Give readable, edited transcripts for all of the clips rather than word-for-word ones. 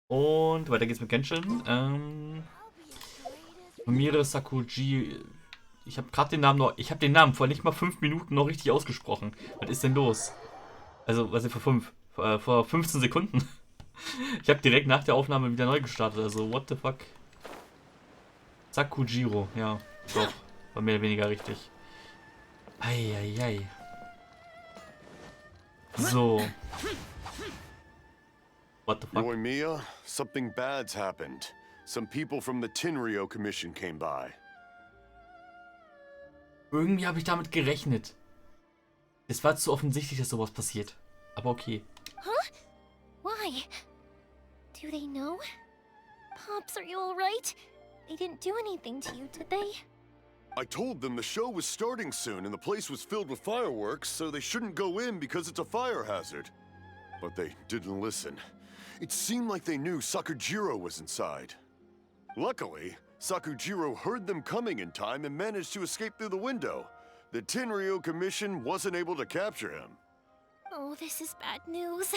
Und weiter geht's mit Genshin. Mire Sakuji. Ich habe gerade den Namen noch. Ich habe den Namen vor nicht mal 5 Minuten noch richtig ausgesprochen. Was ist denn los? Also, was ist vor 15 Sekunden. Ich habe direkt nach der Aufnahme wieder neu gestartet. Also, what the fuck? Sakujiro, ja. Doch. War mehr oder weniger richtig. Eieiei. So. What the fuck? Yoimiya, something bad's happened. Some people from the Tenryou Commission came by. Irgendwie habe ich damit gerechnet. Es war zu offensichtlich, dass sowas passiert. Aber okay. Huh? Why? Do they know? Pops, are you alright? They didn't do anything to you, did they? I told them the show was starting soon and the place was filled with fireworks, so they shouldn't go in because it's a fire hazard. But they didn't listen. It seemed like they knew Sakujiro was inside. Luckily, Sakujiro heard them coming in time and managed to escape through the window. The Tenryou Commission wasn't able to capture him. Oh, this is bad news.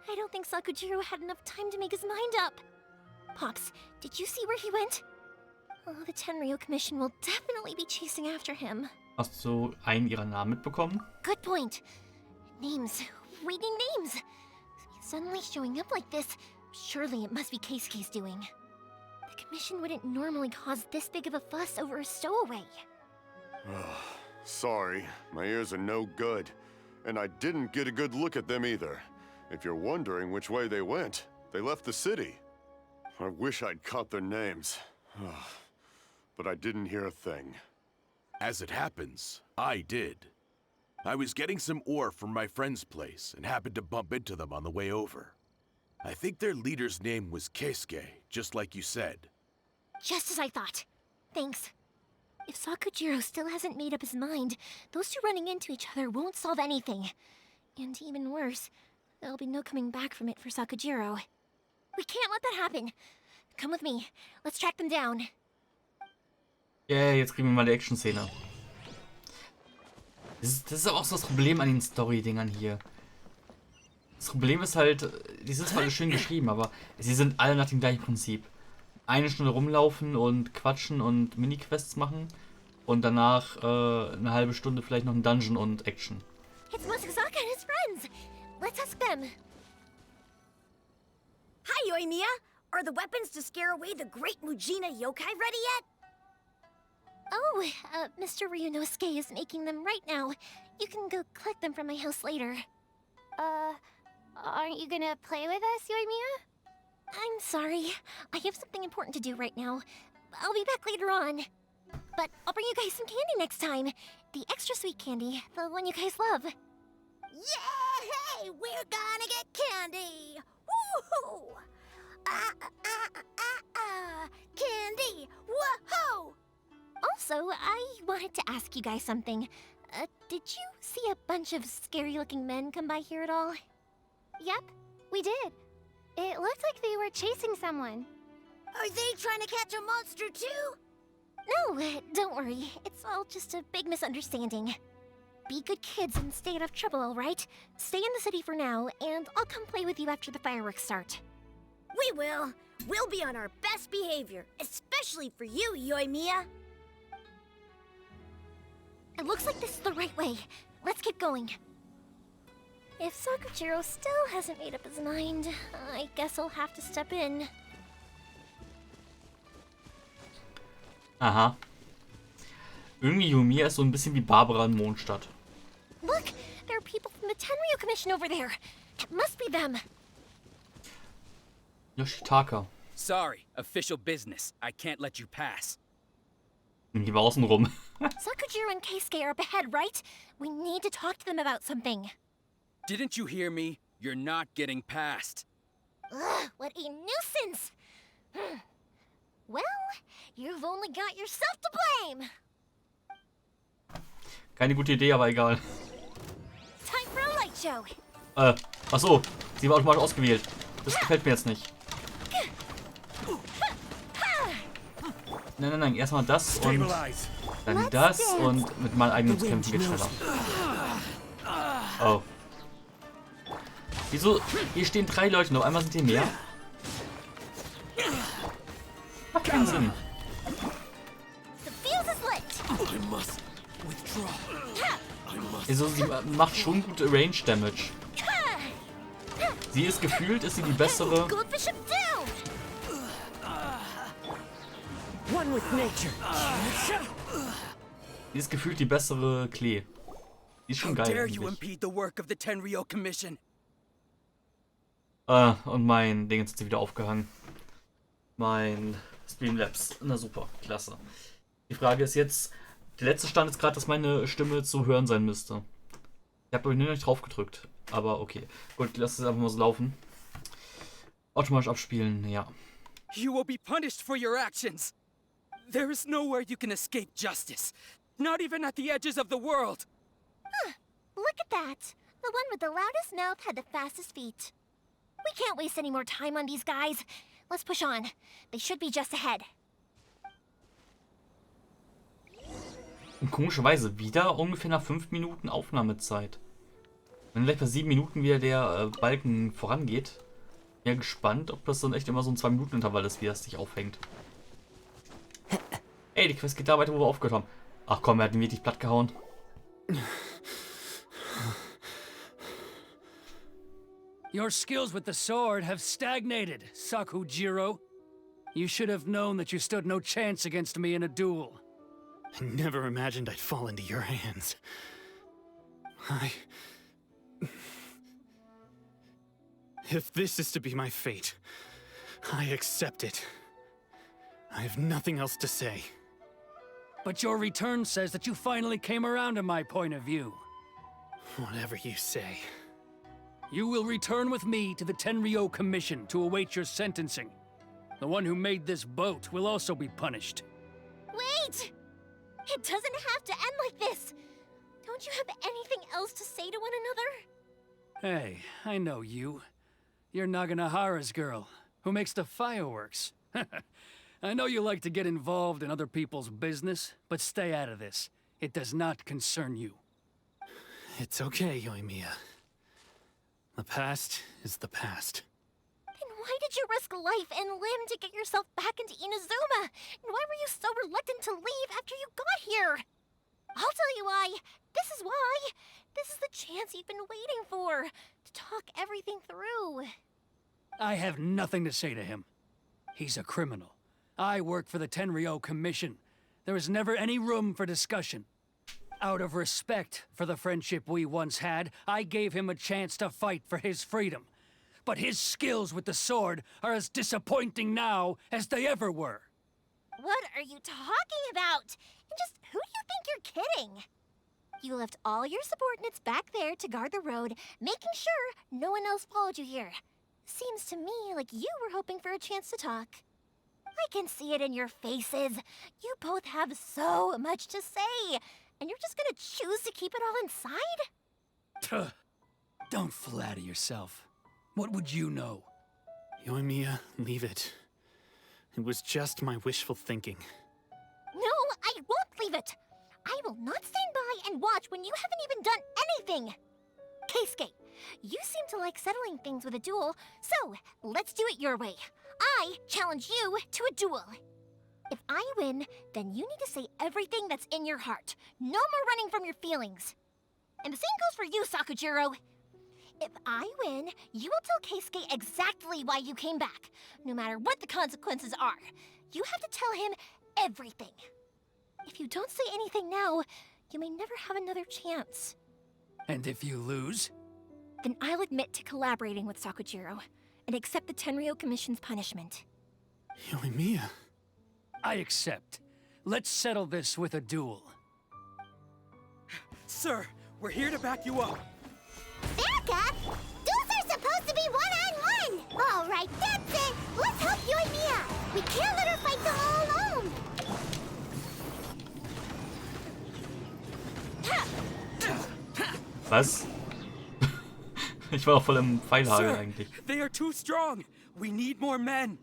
I don't think Sakujiro had enough time to make his mind up. Pops, did you see where he went? Oh, the Tenryou Commission will definitely be chasing after him. Hast du einen ihrer Namen mitbekommen? Good point. Names. Reading names. Suddenly showing up like this, surely it must be Keisuke's doing. The Commission wouldn't normally cause this big of a fuss over a stowaway. Sorry, my ears are no good. And I didn't get a good look at them either. If you're wondering which way they went, they left the city. I wish I'd caught their names. But I didn't hear a thing. As it happens, I did. I was getting some ore from my friend's place and happened to bump into them on the way over. I think their leader's name was Keisuke, just like you said. Just as I thought. Thanks. If Sakujiro still hasn't made up his mind, those two running into each other won't solve anything. And even worse, there'll be no coming back from it for Sakujiro. We can't let that happen. Come with me. Let's track them down. Yeah, jetzt kriegen wir mal die Action-Szene. Das ist aber auch so das Problem an den Story-Dingern hier. Das Problem ist halt, die sind zwar alle schön geschrieben, aber sie sind alle nach dem gleichen Prinzip. Eine Stunde rumlaufen und quatschen und Mini-Quests machen und danach eine halbe Stunde vielleicht noch ein Dungeon und Action. It's Masazaka and his friends. Let's ask them. Hi, Yoimiya. Are the weapons to scare away the great Mujina yokai ready yet? Oh, Mr. Ryunosuke is making them right now. You can go collect them from my house later. Aren't you gonna play with us, Yoimiya? I'm sorry. I have something important to do right now. I'll be back later on. But I'll bring you guys some candy next time. The extra sweet candy, the one you guys love. Yay! We're gonna get candy! Woohoo! Candy! Woohoo! Also, I wanted to ask you guys something. Did you see a bunch of scary-looking men come by here at all? Yep, we did. It looked like they were chasing someone. Are they trying to catch a monster too? No, don't worry. It's all just a big misunderstanding. Be good kids and stay out of trouble, alright? Stay in the city for now, and I'll come play with you after the fireworks start. We will. We'll be on our best behavior, especially for you, Yoimiya. It looks like this is the right way. Let's get going. If Sakujiro still hasn't made up his mind, I guess I'll have to step in. Aha. Irgendwie Yoimiya ist so ein bisschen wie Barbara in Mondstadt. Look! There are people from the Tenryou Commission over there! It must be them! Yoshitaka. Sorry, official business. I can't let you pass. Die war außen rum. Sakujiro and Keisuke are up ahead, right? We need to talk to them about something. Didn't you hear me? You're not getting past. Ugh, what a nuisance! Well, you've only got yourself to blame! Keine gute Idee, aber egal. Time for a light show! Achso, sie war automatisch ausgewählt. Das gefällt mir jetzt nicht. Nein, erstmal das und dann das und mit meinen eigenen Kämpfen geht schneller. Oh. Wieso? Hier stehen 3 Leute und auf einmal sind hier mehr? Macht keinen Sinn. The fuse is lit. I must withdraw. I must. Also sie macht schon gute Range Damage. Sie ist gefühlt, ist sie die bessere. Goldfish him down. One with nature. Sie ist gefühlt die bessere Klee. Die ist schon How geil dare you eigentlich. impede the work of the Tenryou Commission? Und mein Ding ist jetzt wieder aufgehangen. Mein Streamlabs. Na super, klasse. Die Frage ist jetzt, der letzte Stand ist gerade, dass meine Stimme zu hören sein müsste. Ich habe nur nicht drauf gedrückt. Aber okay. Gut, lass es einfach mal so laufen. Automatisch abspielen, ja. You will be punished for your actions. There is nowhere you can escape justice. Not even at the edges of the world. Look at that. The one with the loudest mouth had the fastest feet. We can't waste any more time on these guys. Let's push on. They should be just ahead. Und komischerweise wieder ungefähr nach 5 Minuten Aufnahmezeit. Wenn gleich bei 7 Minuten wieder der Balken vorangeht. Ja, gespannt, ob das dann echt immer so ein 2-Minuten-Intervall ist, wie das sich aufhängt. Ey, die Quest geht da weiter, wo wir aufgehört haben. Ach komm, er hat ihn wirklich platt gehauen. Your skills with the sword have stagnated, Sakujiro. You should have known that you stood no chance against me in a duel. I never imagined I'd fall into your hands. If this is to be my fate, I accept it. I have nothing else to say. But your return says that you finally came around to my point of view. Whatever you say. You will return with me to the Tenryou Commission to await your sentencing. The one who made this boat will also be punished. Wait! It doesn't have to end like this. Don't you have anything else to say to one another? Hey, I know you. You're Naganahara's girl, who makes the fireworks. I know you like to get involved in other people's business, but stay out of this. It does not concern you. It's okay, Yoimiya. The past is the past. Then why did you risk life and limb to get yourself back into Inazuma? And why were you so reluctant to leave after you got here? I'll tell you why. This is why. This is the chance you've been waiting for. To talk everything through. I have nothing to say to him. He's a criminal. I work for the Tenryou Commission. There is never any room for discussion. Out of respect for the friendship we once had, I gave him a chance to fight for his freedom. But his skills with the sword are as disappointing now as they ever were. What are you talking about? And just who do you think you're kidding? You left all your subordinates back there to guard the road, making sure no one else followed you here. Seems to me like you were hoping for a chance to talk. I can see it in your faces. You both have so much to say. And you're just gonna choose to keep it all inside? Tuh. Don't flatter yourself. What would you know? Yoimiya, leave it. It was just my wishful thinking. No, I won't leave it. I will not stand by and watch when you haven't even done anything. Keisuke, you seem to like settling things with a duel, so let's do it your way. I challenge you to a duel. If I win, then you need to say everything that's in your heart. No more running from your feelings. And the same goes for you, Sakujiro. If I win, you will tell Keisuke exactly why you came back, no matter what the consequences are. You have to tell him everything. If you don't say anything now, you may never have another chance. And if you lose? Then I'll admit to collaborating with Sakujiro and accept the Tenryou Commission's punishment. Yoimiya. I accept. Let's settle this with a duel. Sir, we're here to back you up. Back up? Duels are supposed to be one-on-one! All right, that's it! Let's help Yoimiya! We can't let her fight the all alone! Was? Ich war auch voll im Pfeilhagel Sir, eigentlich. they are too strong. We need more men.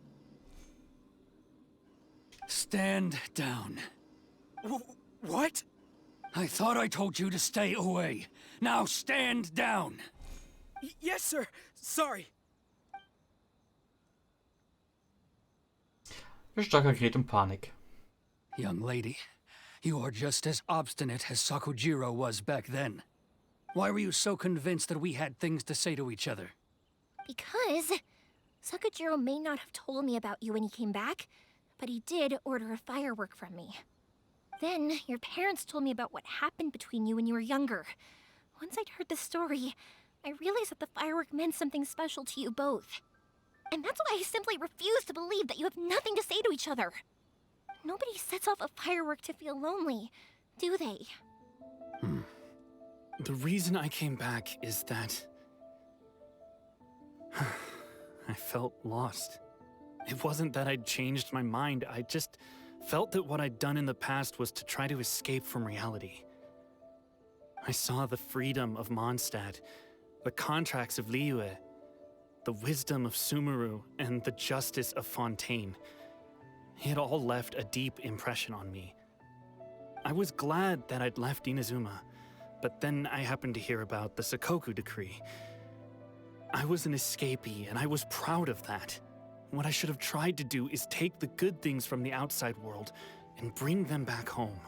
Stand down. What? I thought I told you to stay away. Now stand down. Yes, sir. Sorry. Starker gerät in Panik. Young lady, you are just as obstinate as Sakujiro was back then. Why were you so convinced that we had things to say to each other? Because Sakujiro may not have told me about you when he came back, but he did order a firework from me. Then your parents told me about what happened between you when you were younger. Once I'd heard the story, I realized that the firework meant something special to you both. And that's why I simply refuse to believe that you have nothing to say to each other. Nobody sets off a firework to feel lonely, do they? The reason I came back is that I felt lost. It wasn't that I'd changed my mind, I just felt that what I'd done in the past was to try to escape from reality. I saw the freedom of Mondstadt, the contracts of Liyue, the wisdom of Sumeru, and the justice of Fontaine. It all left a deep impression on me. I was glad that I'd left Inazuma, but then I happened to hear about the Sakoku decree. I was an escapee, and I was proud of that. What I should have tried to do is take the good things from the outside world and bring them back home.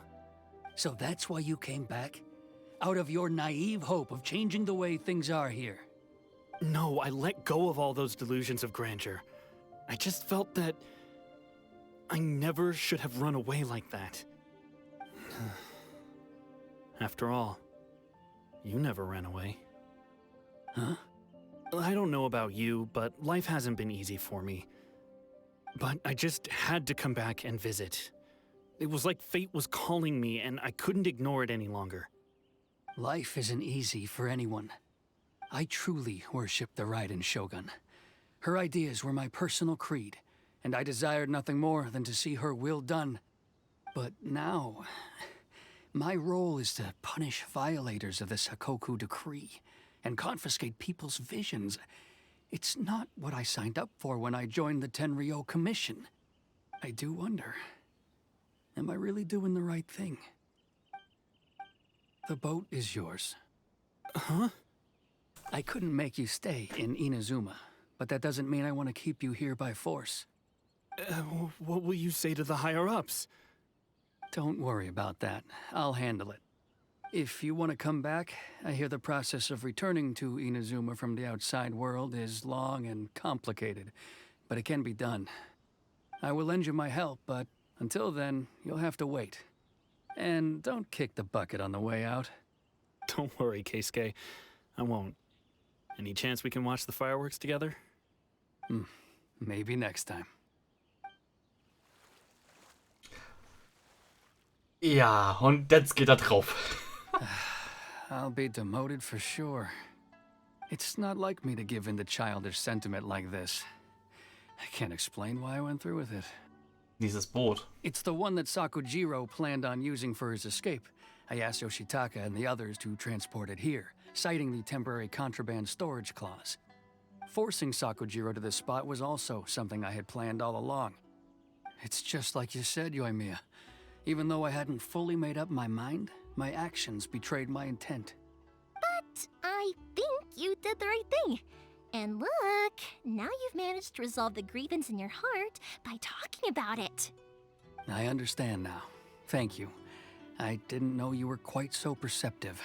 So that's why you came back? Out of your naive hope of changing the way things are here? No, I let go of all those delusions of grandeur. I just felt that I never should have run away like that. After all, you never ran away. Huh? I don't know about you, but life hasn't been easy for me. But I just had to come back and visit. It was like fate was calling me, and I couldn't ignore it any longer. Life isn't easy for anyone. I truly worship the Raiden Shogun. Her ideas were my personal creed, and I desired nothing more than to see her will done. But now, my role is to punish violators of the Sakoku decree and confiscate people's visions. It's not what I signed up for when I joined the Tenryo Commission. I do wonder, am I really doing the right thing? The boat is yours. Huh? I couldn't make you stay in Inazuma, but that doesn't mean I want to keep you here by force. What will you say to the higher-ups? Don't worry about that. I'll handle it. If you want to come back, I hear the process of returning to Inazuma from the outside world is long and complicated, but it can be done. I will lend you my help, but until then, you'll have to wait. And don't kick the bucket on the way out. Don't worry, Keisuke. I won't. Any chance we can watch the fireworks together? Maybe next time. Ja, und jetzt geht er drauf. I'll be demoted for sure. It's not like me to give in to childish sentiment like this. I can't explain why I went through with it. Dieses Boot. It's the one that Sakujiro planned on using for his escape. I asked Yoshitaka and the others to transport it here, citing the temporary contraband storage clause. Forcing Sakujiro to this spot was also something I had planned all along. It's just like you said, Yoimiya. Even though I hadn't fully made up my mind, my actions betrayed my intent. But I think you did the right thing. And look, now you've managed to resolve the grievance in your heart by talking about it. I understand now. Thank you. I didn't know you were quite so perceptive.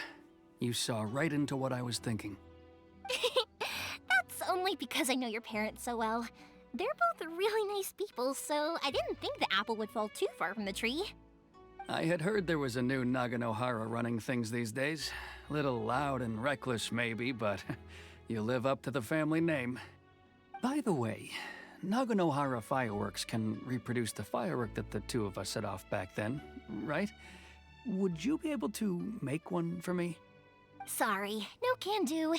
You saw right into what I was thinking. That's only because I know your parents so well. They're both really nice people, so I didn't think the apple would fall too far from the tree. I had heard there was a new Naganohara running things these days. Little loud and reckless, maybe, but you live up to the family name. By the way, Naganohara fireworks can reproduce the firework that the two of us set off back then, right? Would you be able to make one for me? Sorry, no can do.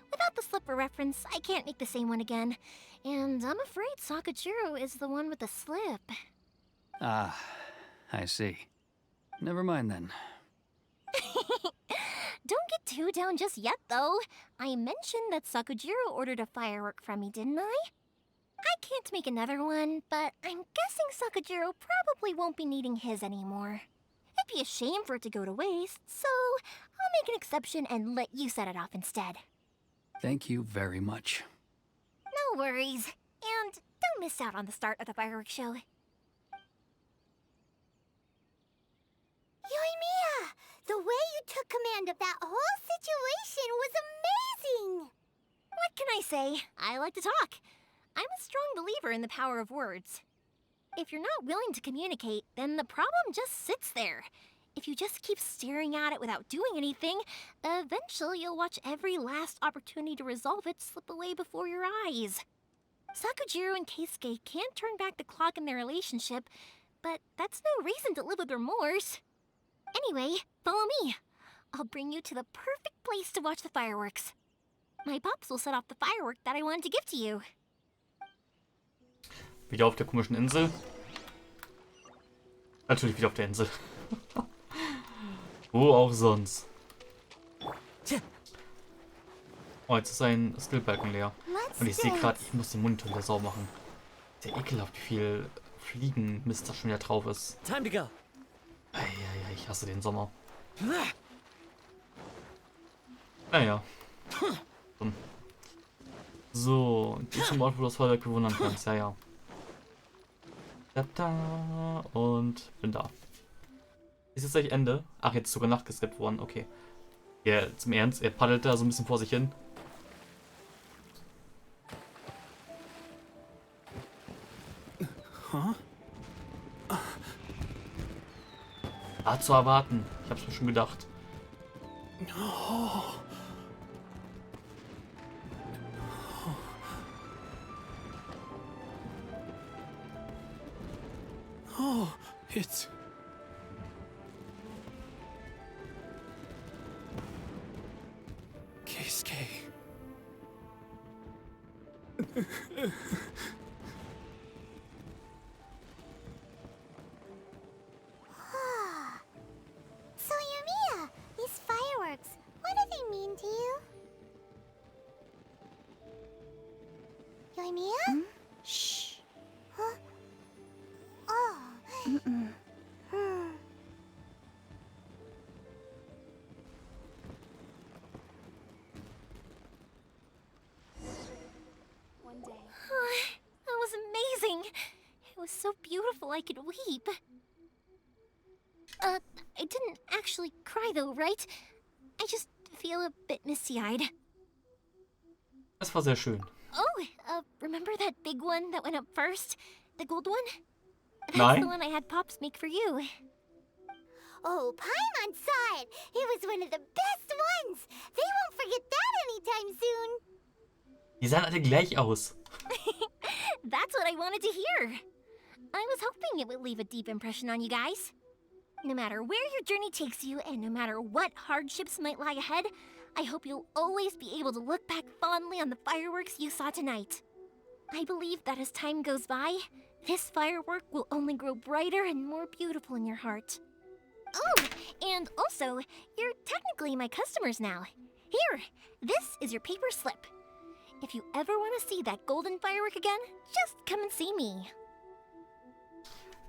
Without the slipper reference, I can't make the same one again. And I'm afraid Sakujiro is the one with the slip. Ah, I see. Never mind then. Don't get too down just yet, though. I mentioned that Sakujiro ordered a firework from me, didn't I? I can't make another one, but I'm guessing Sakujiro probably won't be needing his anymore. It'd be a shame for it to go to waste, so I'll make an exception and let you set it off instead. Thank you very much. No worries. And don't miss out on the start of the fireworks show. Yoimiya, the way you took command of that whole situation was amazing! What can I say? I like to talk. I'm a strong believer in the power of words. If you're not willing to communicate, then the problem just sits there. If you just keep staring at it without doing anything, eventually you'll watch every last opportunity to resolve it slip away before your eyes. Sakujiro and Keisuke can't turn back the clock in their relationship, but that's no reason to live with remorse. Anyway, follow me. I'll bring you to the perfect place to watch the fireworks. My pops will set off the firework that I wanted to give to you. Wieder auf der komischen Insel. Natürlich wieder auf der Insel. Wo auch sonst. Oh, jetzt ist ein Skillbalken leer. Und ich sehe gerade, ich muss den Monitor wieder sauber machen. Sehr ekelhaft, wie viel Fliegenmist da schon wieder drauf ist. Time to go. Eieiei, ich hasse den Sommer. Naja. So, geh zum Ort, wo du das Feuerwerk bewundern kannst. Ja, ja. Da, und bin da. Ist jetzt gleich Ende? Ach, jetzt ist sogar Nacht geskippt worden. Okay. Ja, zum Ernst, er paddelt da so ein bisschen vor sich hin. War zu erwarten. Ich hab's mir schon gedacht. Oh, it's... Keisuke. So, Yoimiya, these fireworks, what do they mean to you? Yoimiya? Shh. Huh? Oh. One day. That was amazing. It was so beautiful I could weep. I didn't actually cry though, right? I just feel a bit misty-eyed. Das war sehr schön. Oh, remember that big one that went up first? The gold one? That's Nein. the one I had Pops make for you. Oh, Paimon saw it. It was one of the best ones. They won't forget that anytime soon. Die sahen alle gleich aus. That's what I wanted to hear. I was hoping it would leave a deep impression on you guys. No matter where your journey takes you, and no matter what hardships might lie ahead, I hope you'll always be able to look back fondly on the fireworks you saw tonight. I believe that as time goes by, this firework will only grow brighter and more beautiful in your heart. Oh, and also, you're technically my customers now. Here, this is your paper slip. If you ever want to see that golden firework again, just come and see me.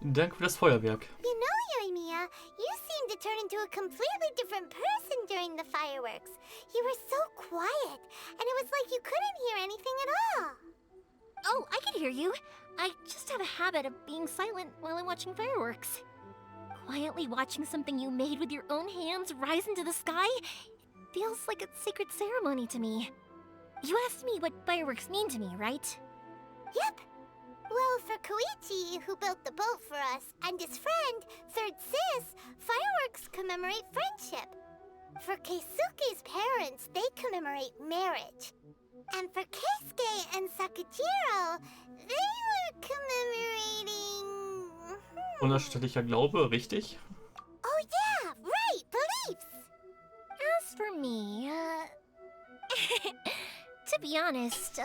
Danke für das Feuerwerk. You know, Yoimiya, you seemed to turn into a completely different person during the fireworks. You were so quiet, and it was like you couldn't hear anything at all. Oh, I can hear you. I just have a habit of being silent while I'm watching fireworks. Quietly watching something you made with your own hands rise into the sky, it feels like a sacred ceremony to me. You asked me what fireworks mean to me, right? Yep. Well, for Koichi, who built the boat for us, and his friend, Third Sis, fireworks commemorate friendship. For Keisuke's parents, they commemorate marriage. And for Keisuke and Sakujiro, they were commemorating... Unerschütterlicher Glaube, richtig? Oh yeah, right, beliefs! As for me, to be honest,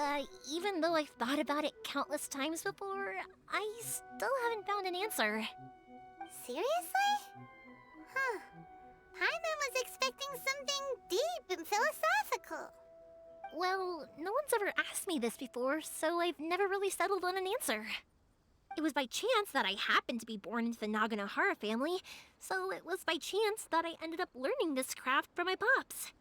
even though I've thought about it countless times before, I still haven't found an answer. Seriously? Huh. Paimon was expecting something deep and philosophical. Well, no one's ever asked me this before, so I've never really settled on an answer. It was by chance that I happened to be born into the Naganohara family, so it was by chance that I ended up learning this craft from my pops.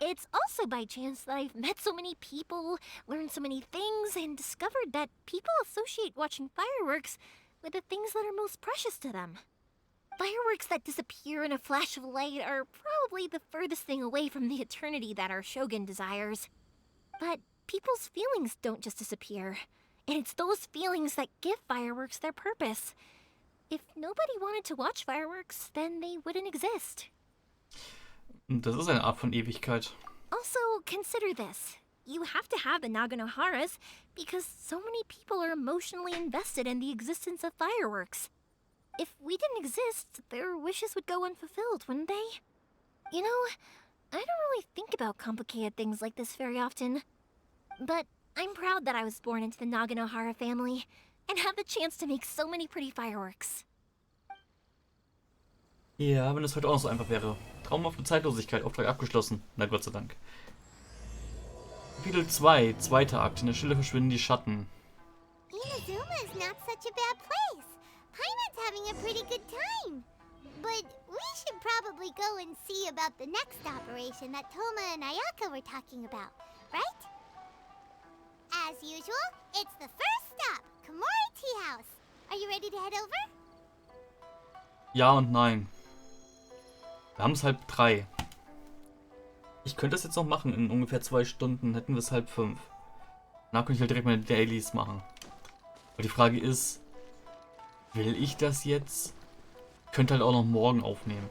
It's also by chance that I've met so many people, learned so many things, and discovered that people associate watching fireworks with the things that are most precious to them. Fireworks that disappear in a flash of light are probably the furthest thing away from the eternity that our Shogun desires. But people's feelings don't just disappear. And it's those feelings that give fireworks their purpose. If nobody wanted to watch fireworks, then they wouldn't exist. Das ist eine Art von Ewigkeit. Also, consider this. You have to have the Naganoharas because so many people are emotionally invested in the existence of fireworks. If we didn't exist, their wishes would go unfulfilled, wouldn't they? You know, I don't really think about complicated things like this very often. But I'm proud that I was born into the Naganohara family and have the chance to make so many pretty fireworks. Ja, wenn es heute auch noch so einfach wäre. Traumhafte Zeitlosigkeit, Auftrag abgeschlossen. Na Gott sei Dank. Kapitel 2, zweiter Akt. In der Stille verschwinden die Schatten. Inazuma is not such a bad place. Paimon's having a pretty good time. But we should probably go and see about the next operation that Toma and Ayaka were talking about, right? As usual, it's the first stop, Komori Tea House. Are you ready to head over? Ja und nein. Wir haben es 2:30. Ich könnte das jetzt noch machen. In ungefähr 2 Stunden hätten wir es 4:30. Danach könnte ich halt direkt meine Dailies machen. Aber die Frage ist, will ich das jetzt? Ich könnte halt auch noch morgen aufnehmen.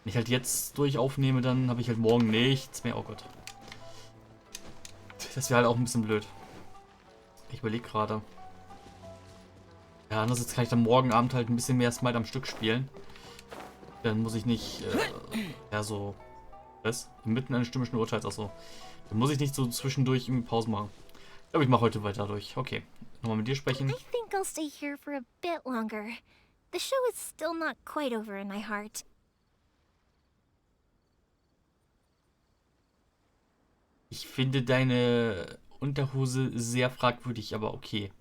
Wenn ich halt jetzt durch aufnehme, dann habe ich halt morgen nichts mehr. Oh Gott. Das wäre halt auch ein bisschen blöd. Ich überlege gerade. Ja, andererseits kann ich dann morgen Abend halt ein bisschen mehr Smite am Stück spielen. Dann muss ich nicht, ja so, was? Inmitten eines stimmischen Urteils, achso. Dann muss ich nicht so zwischendurch irgendwie Pause machen. Ich glaube, ich mache heute weiter durch. Okay, nochmal mit dir sprechen. I think I'll stay here for a bit longer. The show is still not quite over in my heart. Ich finde deine Unterhose sehr fragwürdig, aber okay.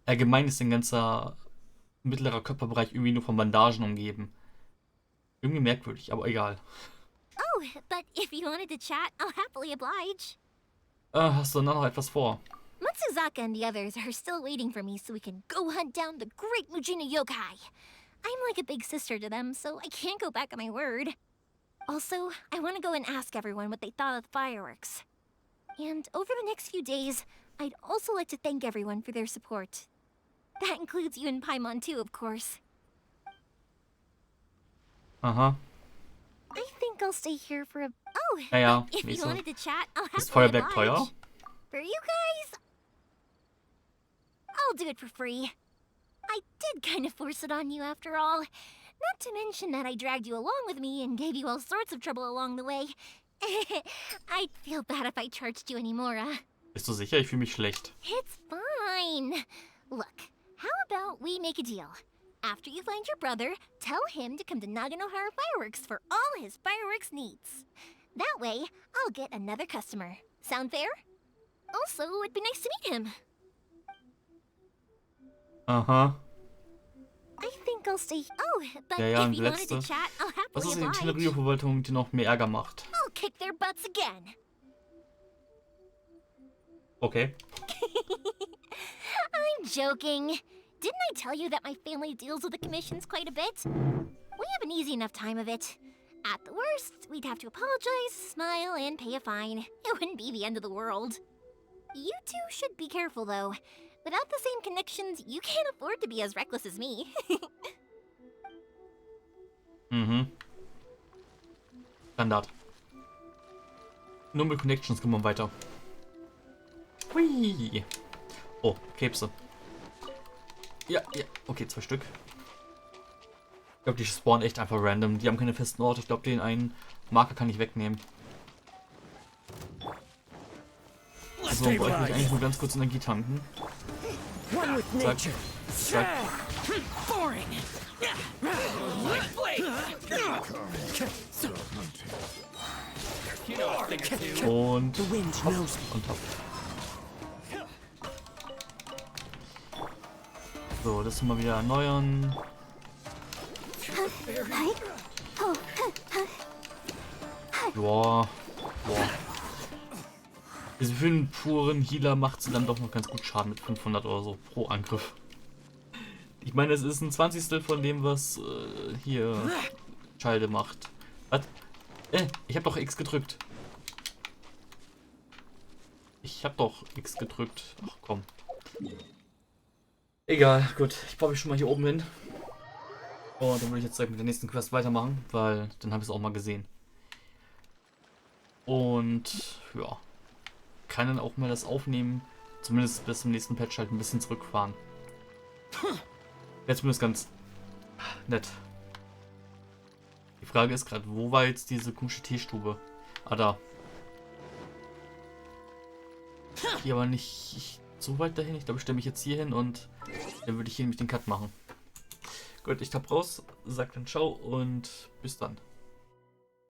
Allgemein ist dein ganzer mittlerer Körperbereich irgendwie nur von Bandagen umgeben. Irgendwie merkwürdig, aber egal. Oh, but if you wanted to chat, I'll happily oblige. Hast du noch etwas vor? Matsuzaka and the others are still waiting for me so we can go hunt down the great Mujina yokai. I'm like a big sister to them, so I can't go back on my word. Also, I want to go and ask everyone what they thought of the fireworks. And over the next few days, I'd also like to thank everyone for their support. That includes you and Paimon too, of course. Aha. I think I'll stay here for a... Oh, Ja, if you so. wanted to chat, I'll Ist happily Feuerwerk teuer? oblige. For you guys, I'll do it for free. I did kind of force it on you after all. Not to mention that I dragged you along with me and gave you all sorts of trouble along the way. I'd feel bad if I charged you anymore, Bist du sicher? Ich fühle mich schlecht. It's fine. Look, how about we make a deal? After you find your brother, tell him to come to Naganohara Fireworks for all his fireworks needs. That way, I'll get another customer. Sound fair? Also, it'd be nice to meet him. Aha. I think I'll stay... Oh, but Ja, if und you wanted to letzte. chat, I'll Was happily ist die oblige. Artillerieverwaltung, die noch mehr Ärger macht? I'll kick their butts again. Okay. I'm joking. Didn't I tell you that my family deals with the commissions quite a bit? We have an easy enough time of it. At the worst, we'd have to apologize, smile, and pay a fine. It wouldn't be the end of the world. You two should be careful, though. Without the same connections, you can't afford to be as reckless as me. Mhm. Standard. Nur mit Connections kommt man weiter. Hui. Oh, Krebse. Ja, ja. Okay, 2 Stück. Ich glaube, die spawnen echt einfach random. Die haben keine festen Orte. Ich glaube, den einen Marker kann ich wegnehmen. So, wollte ich eigentlich nur ganz kurz Energie tanken. Zack. Zack. Und hopp, und hopp. So, das mal wieder erneuern. Boah. Boah. Also für einen puren Healer macht sie dann doch noch ganz gut Schaden mit 500 oder so pro Angriff. Ich meine, es ist ein 20. von dem, was hier Schalde macht. Was? Ich habe doch X gedrückt. Ich habe doch X gedrückt. Ach komm. Egal, gut. Ich baue mich schon mal hier oben hin. Und dann würde ich jetzt direkt mit der nächsten Quest weitermachen, weil dann habe ich es auch mal gesehen. Und ja. Kann dann auch mal das aufnehmen. Zumindest bis zum nächsten Patch halt ein bisschen zurückfahren. Wäre zumindest ganz nett. Die Frage ist gerade, wo war jetzt diese komische Teestube? Ah, da. Hier aber nicht so weit dahin. Ich glaube, ich stelle mich jetzt hier hin und dann würde ich hier nämlich den Cut machen. Gut, ich tapp raus, sag dann ciao und bis dann.